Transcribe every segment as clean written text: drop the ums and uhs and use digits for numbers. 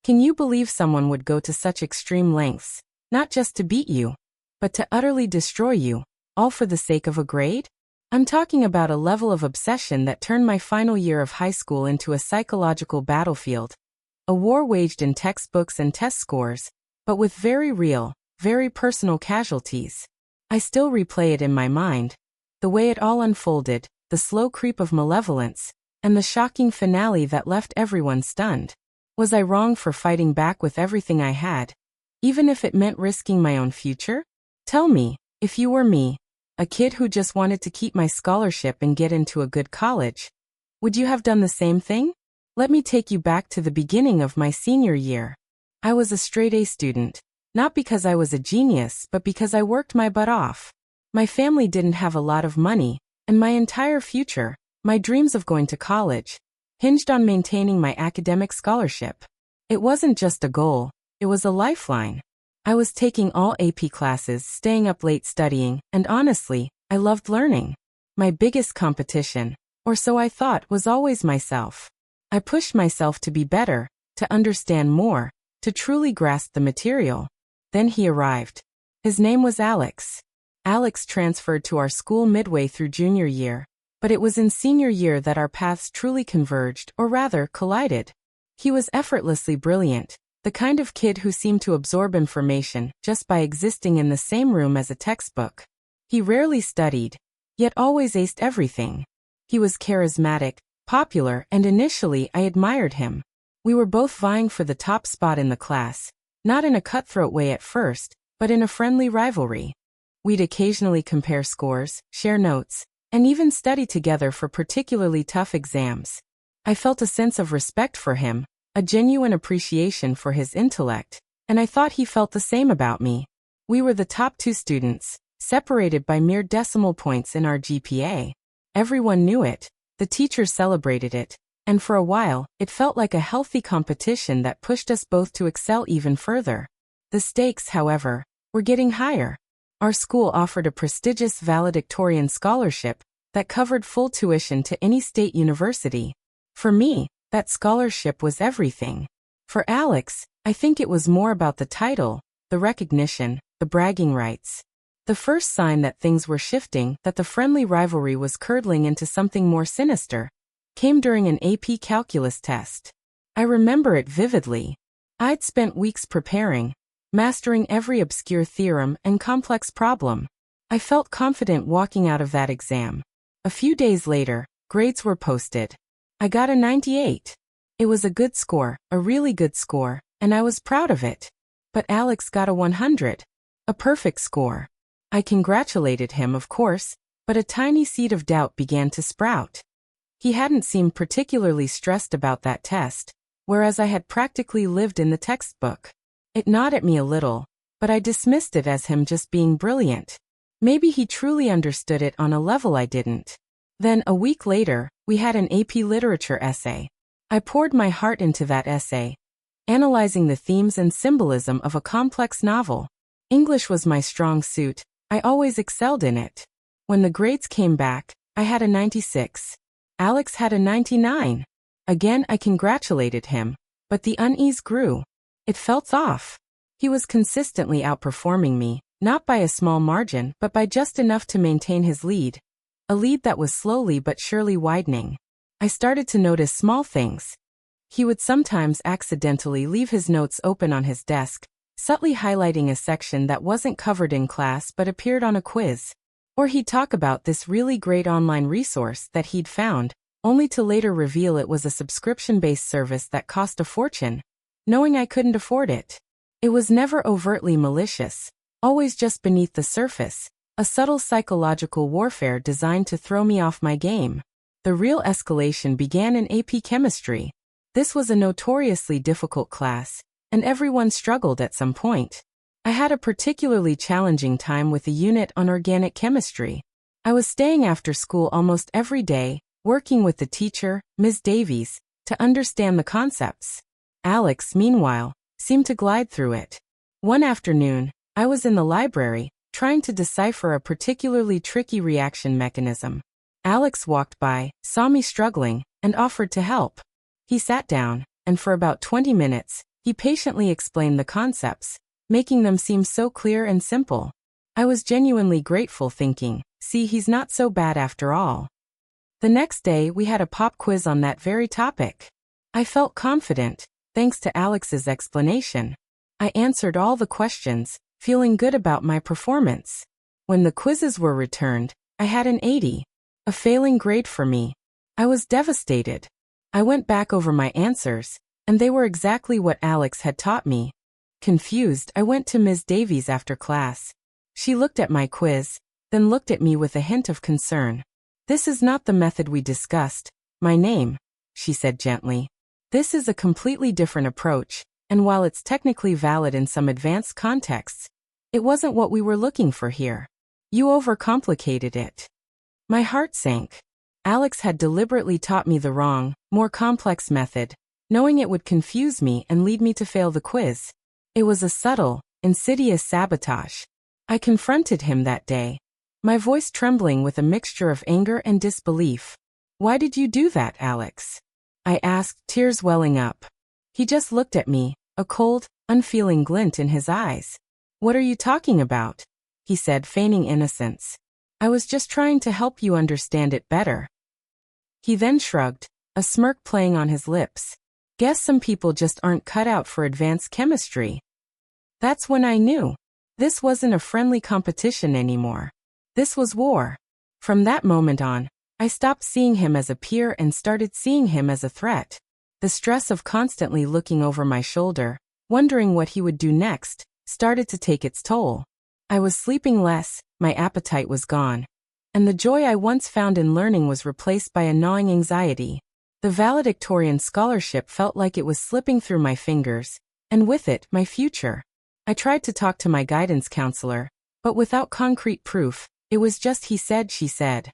Can you believe someone would go to such extreme lengths, not just to beat you, but to utterly destroy you, all for the sake of a grade? I'm talking about a level of obsession that turned my final year of high school into a psychological battlefield. A war waged in textbooks and test scores, but with very real, very personal casualties. I still replay it in my mind. The way it all unfolded, the slow creep of malevolence, and the shocking finale that left everyone stunned. Was I wrong for fighting back with everything I had, even if it meant risking my own future? Tell me, if you were me, a kid who just wanted to keep my scholarship and get into a good college, would you have done the same thing? Let me take you back to the beginning of my senior year. I was a straight-A student, not because I was a genius but because I worked my butt off. My family didn't have a lot of money, and my entire future, my dreams of going to college, hinged on maintaining my academic scholarship. It wasn't just a goal, it was a lifeline. I was taking all AP classes, staying up late studying, and honestly, I loved learning. My biggest competition, or so I thought, was always myself. I pushed myself to be better, to understand more, to truly grasp the material. Then he arrived. His name was Alex. Alex transferred to our school midway through junior year, but it was in senior year that our paths truly converged, or rather, collided. He was effortlessly brilliant, the kind of kid who seemed to absorb information just by existing in the same room as a textbook. He rarely studied, yet always aced everything. He was charismatic, popular, and initially I admired him. We were both vying for the top spot in the class, not in a cutthroat way at first, but in a friendly rivalry. We'd occasionally compare scores, share notes, and even study together for particularly tough exams. I felt a sense of respect for him, a genuine appreciation for his intellect, and I thought he felt the same about me. We were the top two students, separated by mere decimal points in our GPA. Everyone knew it, the teachers celebrated it, and for a while, it felt like a healthy competition that pushed us both to excel even further. The stakes, however, were getting higher. Our school offered a prestigious valedictorian scholarship that covered full tuition to any state university. For me, that scholarship was everything. For Alex, I think it was more about the title, the recognition, the bragging rights. The first sign that things were shifting, that the friendly rivalry was curdling into something more sinister, came during an AP calculus test. I remember it vividly. I'd spent weeks preparing, mastering every obscure theorem and complex problem. I felt confident walking out of that exam. A few days later, grades were posted. I got a 98. It was a good score, a really good score, and I was proud of it. But Alex got a 100. A perfect score. I congratulated him, of course, but a tiny seed of doubt began to sprout. He hadn't seemed particularly stressed about that test, whereas I had practically lived in the textbook. It gnawed at me a little, but I dismissed it as him just being brilliant. Maybe he truly understood it on a level I didn't. Then, a week later, we had an AP literature essay. I poured my heart into that essay, analyzing the themes and symbolism of a complex novel. English was my strong suit. I always excelled in it. When the grades came back, I had a 96. Alex had a 99. Again, I congratulated him, but the unease grew. It felt off. He was consistently outperforming me, not by a small margin, but by just enough to maintain his lead. A lead that was slowly but surely widening. I started to notice small things. He would sometimes accidentally leave his notes open on his desk, subtly highlighting a section that wasn't covered in class but appeared on a quiz. Or he'd talk about this really great online resource that he'd found, only to later reveal it was a subscription-based service that cost a fortune, knowing I couldn't afford it. It was never overtly malicious, always just beneath the surface, a subtle psychological warfare designed to throw me off my game. The real escalation began in AP chemistry. This was a notoriously difficult class, and everyone struggled at some point. I had a particularly challenging time with a unit on organic chemistry. I was staying after school almost every day, working with the teacher, Ms. Davies, to understand the concepts. Alex, meanwhile, seemed to glide through it. One afternoon, I was in the library, trying to decipher a particularly tricky reaction mechanism. Alex walked by, saw me struggling, and offered to help. He sat down, and for about 20 minutes, He patiently explained the concepts, making them seem so clear and simple. I was genuinely grateful, thinking, see, he's not so bad after all. The next day, we had a pop quiz on that very topic. I felt confident, thanks to Alex's explanation. I answered all the questions, feeling good about my performance. When the quizzes were returned, I had an 80, a failing grade for me. I was devastated. I went back over my answers, and they were exactly what Alex had taught me. Confused, I went to Ms. Davies after class. She looked at my quiz, then looked at me with a hint of concern. "This is not the method we discussed, my name," she said gently. "This is a completely different approach, and while it's technically valid in some advanced contexts, it wasn't what we were looking for here. You overcomplicated it." My heart sank. Alex had deliberately taught me the wrong, more complex method, knowing it would confuse me and lead me to fail the quiz. It was a subtle, insidious sabotage. I confronted him that day, my voice trembling with a mixture of anger and disbelief. "Why did you do that, Alex?" I asked, tears welling up. He just looked at me, a cold, unfeeling glint in his eyes. "What are you talking about?" he said, feigning innocence. "I was just trying to help you understand it better." He then shrugged, a smirk playing on his lips. "Guess some people just aren't cut out for advanced chemistry." That's when I knew. This wasn't a friendly competition anymore. This was war. From that moment on, I stopped seeing him as a peer and started seeing him as a threat. The stress of constantly looking over my shoulder, wondering what he would do next, started to take its toll. I was sleeping less, my appetite was gone, and the joy I once found in learning was replaced by a gnawing anxiety. The valedictorian scholarship felt like it was slipping through my fingers, and with it, my future. I tried to talk to my guidance counselor, but without concrete proof, it was just he said, she said.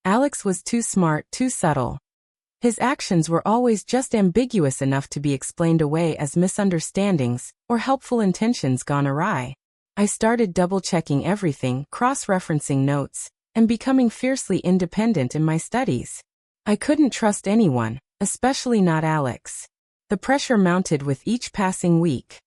Alex was too smart, too subtle. His actions were always just ambiguous enough to be explained away as misunderstandings or helpful intentions gone awry. I started double-checking everything, cross-referencing notes, and becoming fiercely independent in my studies. I couldn't trust anyone, especially not Alex. The pressure mounted with each passing week.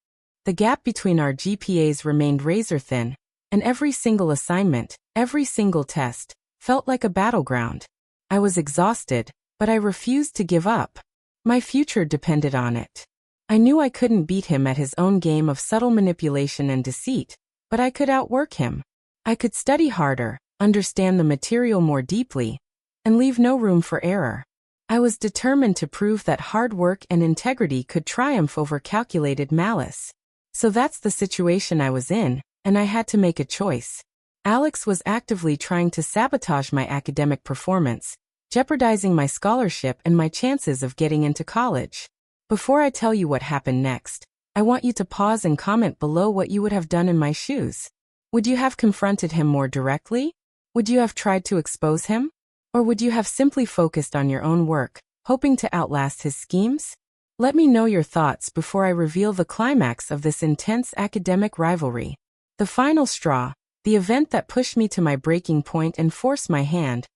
The gap between our GPAs remained razor-thin, and every single assignment, every single test, felt like a battleground. I was exhausted, but I refused to give up. My future depended on it. I knew I couldn't beat him at his own game of subtle manipulation and deceit, but I could outwork him. I could study harder, understand the material more deeply, and leave no room for error. I was determined to prove that hard work and integrity could triumph over calculated malice. So that's the situation I was in, and I had to make a choice. Alex was actively trying to sabotage my academic performance, jeopardizing my scholarship and my chances of getting into college. Before I tell you what happened next, I want you to pause and comment below what you would have done in my shoes. Would you have confronted him more directly? Would you have tried to expose him? Or would you have simply focused on your own work, hoping to outlast his schemes? Let me know your thoughts before I reveal the climax of this intense academic rivalry. The final straw, the event that pushed me to my breaking point and forced my hand,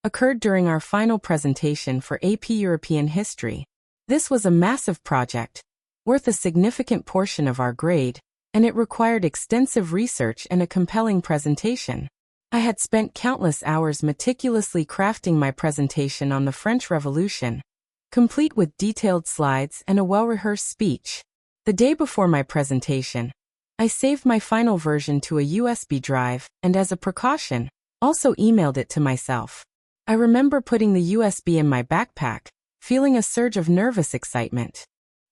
occurred during our final presentation for AP European History. This was a massive project, worth a significant portion of our grade, and it required extensive research and a compelling presentation. I had spent countless hours meticulously crafting my presentation on the French Revolution, complete with detailed slides and a well-rehearsed speech. The day before my presentation, I saved my final version to a USB drive and, as a precaution, also emailed it to myself. I remember putting the USB in my backpack, feeling a surge of nervous excitement.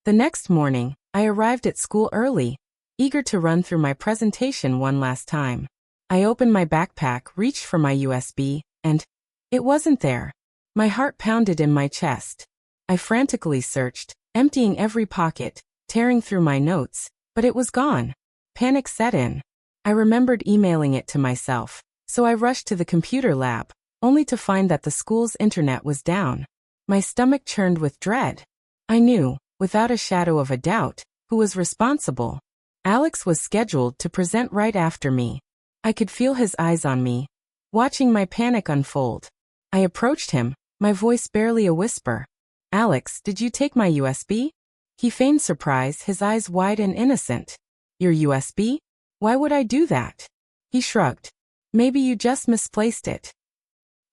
The next morning, I arrived at school early, eager to run through my presentation one last time. I opened my backpack, reached for my USB, and it wasn't there. My heart pounded in my chest. I frantically searched, emptying every pocket, tearing through my notes, but it was gone. Panic set in. I remembered emailing it to myself, so I rushed to the computer lab, only to find that the school's internet was down. My stomach churned with dread. I knew, without a shadow of a doubt, who was responsible. Alex was scheduled to present right after me. I could feel his eyes on me, watching my panic unfold. I approached him, my voice barely a whisper. "Alex, did you take my USB?" He feigned surprise, his eyes wide and innocent. Your USB? Why would I do that? He shrugged. Maybe you just misplaced it.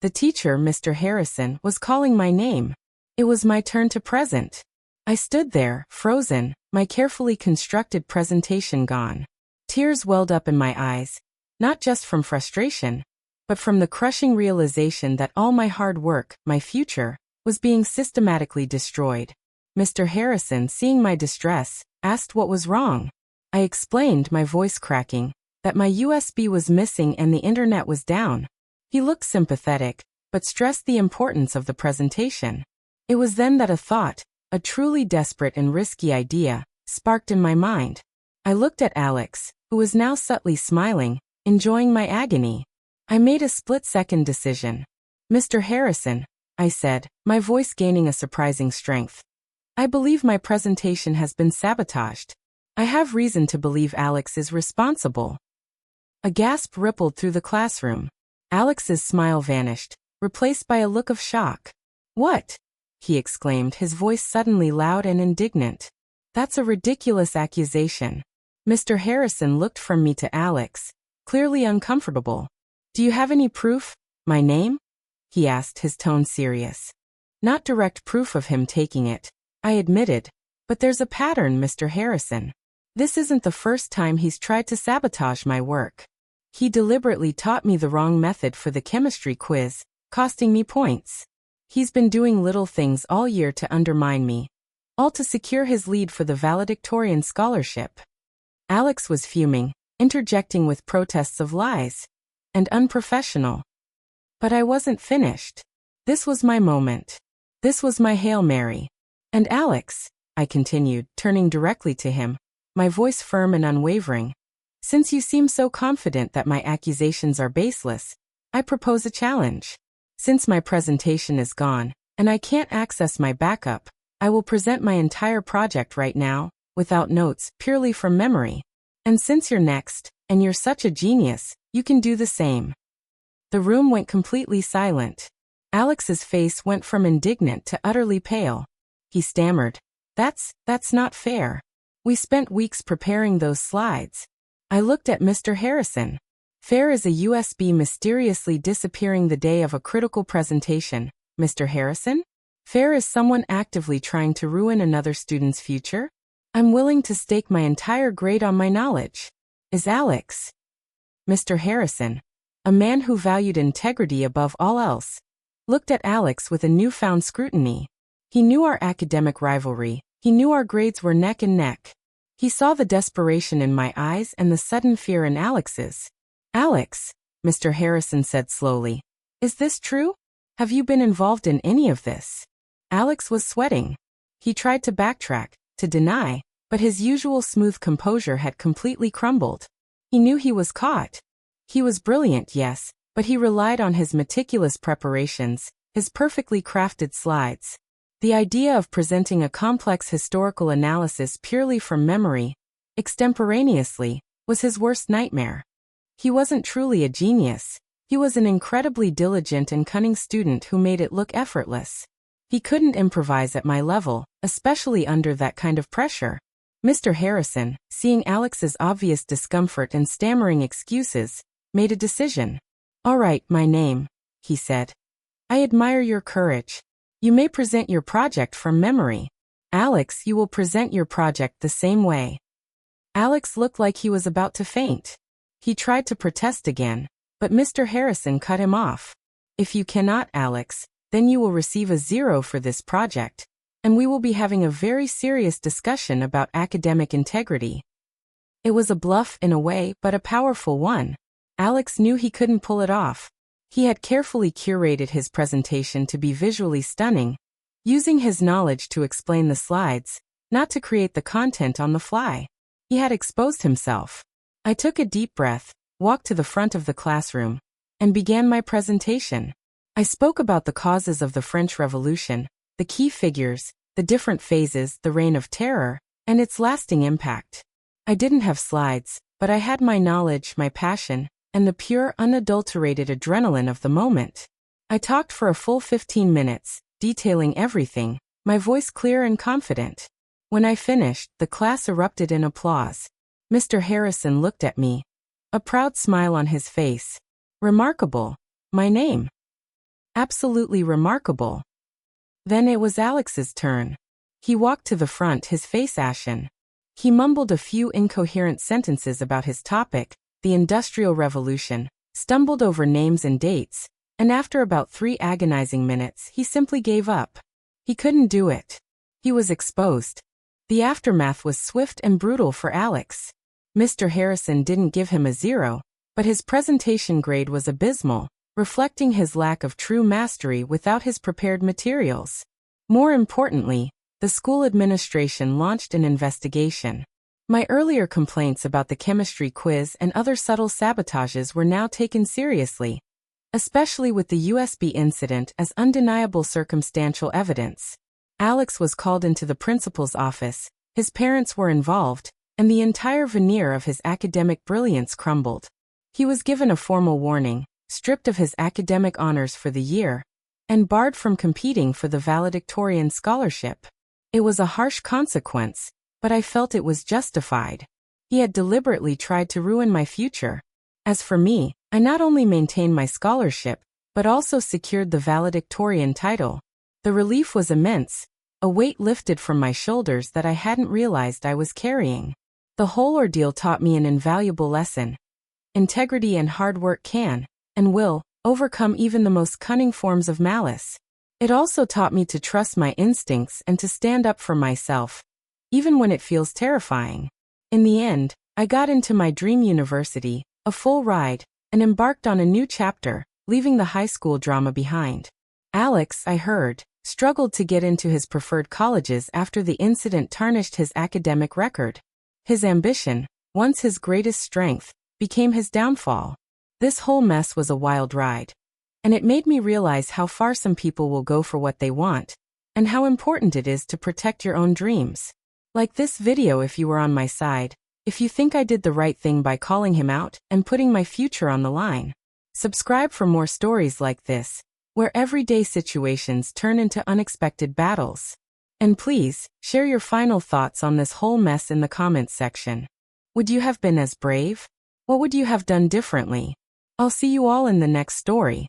The teacher, Mr. Harrison, was calling my name. It was my turn to present. I stood there, frozen, my carefully constructed presentation gone. Tears welled up in my eyes, not just from frustration, but from the crushing realization that all my hard work, my future, was being systematically destroyed. Mr. Harrison, seeing my distress, asked what was wrong. I explained, my voice cracking, that my USB was missing and the internet was down. He looked sympathetic, but stressed the importance of the presentation. It was then that a thought, a truly desperate and risky idea, sparked in my mind. I looked at Alex, who was now subtly smiling, enjoying my agony. I made a split-second decision. Mr. Harrison, I said, my voice gaining a surprising strength. I believe my presentation has been sabotaged. I have reason to believe Alex is responsible. A gasp rippled through the classroom. Alex's smile vanished, replaced by a look of shock. What? He exclaimed, his voice suddenly loud and indignant. That's a ridiculous accusation. Mr. Harrison looked from me to Alex, clearly uncomfortable. Do you have any proof? My name? He asked, his tone serious. Not direct proof of him taking it, I admitted. But there's a pattern, Mr. Harrison. This isn't the first time he's tried to sabotage my work. He deliberately taught me the wrong method for the chemistry quiz, costing me points. He's been doing little things all year to undermine me, all to secure his lead for the valedictorian scholarship. Alex was fuming, interjecting with protests of lies and unprofessional. But I wasn't finished. This was my moment. This was my Hail Mary. And Alex, I continued, turning directly to him, my voice firm and unwavering, since you seem so confident that my accusations are baseless, I propose a challenge. Since my presentation is gone, and I can't access my backup, I will present my entire project right now, without notes, purely from memory. And since you're next, and you're such a genius, you can do the same. The room went completely silent. Alex's face went from indignant to utterly pale. He stammered, That's not fair. We spent weeks preparing those slides. I looked at Mr. Harrison. Fair is a USB mysteriously disappearing the day of a critical presentation, Mr. Harrison? Fair is someone actively trying to ruin another student's future? I'm willing to stake my entire grade on my knowledge. Is Alex? Mr. Harrison, a man who valued integrity above all else, looked at Alex with a newfound scrutiny. He knew our academic rivalry. He knew our grades were neck and neck. He saw the desperation in my eyes and the sudden fear in Alex's. Alex, Mr. Harrison said slowly, is this true? Have you been involved in any of this? Alex was sweating. He tried to backtrack, to deny, but his usual smooth composure had completely crumbled. He knew he was caught. He was brilliant, yes, but he relied on his meticulous preparations, his perfectly crafted slides. The idea of presenting a complex historical analysis purely from memory, extemporaneously, was his worst nightmare. He wasn't truly a genius. He was an incredibly diligent and cunning student who made it look effortless. He couldn't improvise at my level, especially under that kind of pressure. Mr. Harrison, seeing Alex's obvious discomfort and stammering excuses, made a decision. All right, my name, he said. I admire your courage. You may present your project from memory. Alex, you will present your project the same way. Alex looked like he was about to faint. He tried to protest again, but Mr. Harrison cut him off. If you cannot, Alex, then you will receive a 0 for this project, and we will be having a very serious discussion about academic integrity. It was a bluff in a way, but a powerful one. Alex knew he couldn't pull it off. He had carefully curated his presentation to be visually stunning, using his knowledge to explain the slides, not to create the content on the fly. He had exposed himself. I took a deep breath, walked to the front of the classroom, and began my presentation. I spoke about the causes of the French Revolution, the key figures, the different phases, the Reign of Terror, and its lasting impact. I didn't have slides, but I had my knowledge, my passion, and the pure, unadulterated adrenaline of the moment. I talked for a full 15 minutes, detailing everything, my voice clear and confident. When I finished, the class erupted in applause. Mr. Harrison looked at me, a proud smile on his face. Remarkable. My name. Absolutely remarkable. Then it was Alex's turn. He walked to the front, his face ashen. He mumbled a few incoherent sentences about his topic, the Industrial Revolution, stumbled over names and dates, and after about 3 agonizing minutes, he simply gave up. He couldn't do it. He was exposed. The aftermath was swift and brutal for Alex. Mr. Harrison didn't give him a 0, but his presentation grade was abysmal, reflecting his lack of true mastery without his prepared materials. More importantly, the school administration launched an investigation. My earlier complaints about the chemistry quiz and other subtle sabotages were now taken seriously, especially with the USB incident as undeniable circumstantial evidence. Alex was called into the principal's office, his parents were involved, and the entire veneer of his academic brilliance crumbled. He was given a formal warning, stripped of his academic honors for the year, and barred from competing for the valedictorian scholarship. It was a harsh consequence, but I felt it was justified. He had deliberately tried to ruin my future. As for me, I not only maintained my scholarship, but also secured the valedictorian title. The relief was immense, a weight lifted from my shoulders that I hadn't realized I was carrying. The whole ordeal taught me an invaluable lesson. Integrity and hard work can, and will, overcome even the most cunning forms of malice. It also taught me to trust my instincts and to stand up for myself, even when it feels terrifying. In the end, I got into my dream university, a full ride, and embarked on a new chapter, leaving the high school drama behind. Alex, I heard, struggled to get into his preferred colleges after the incident tarnished his academic record. His ambition, once his greatest strength, became his downfall. This whole mess was a wild ride. And it made me realize how far some people will go for what they want, and how important it is to protect your own dreams. Like this video if you were on my side, if you think I did the right thing by calling him out and putting my future on the line. Subscribe for more stories like this, where everyday situations turn into unexpected battles. And please, share your final thoughts on this whole mess in the comments section. Would you have been as brave? What would you have done differently? I'll see you all in the next story.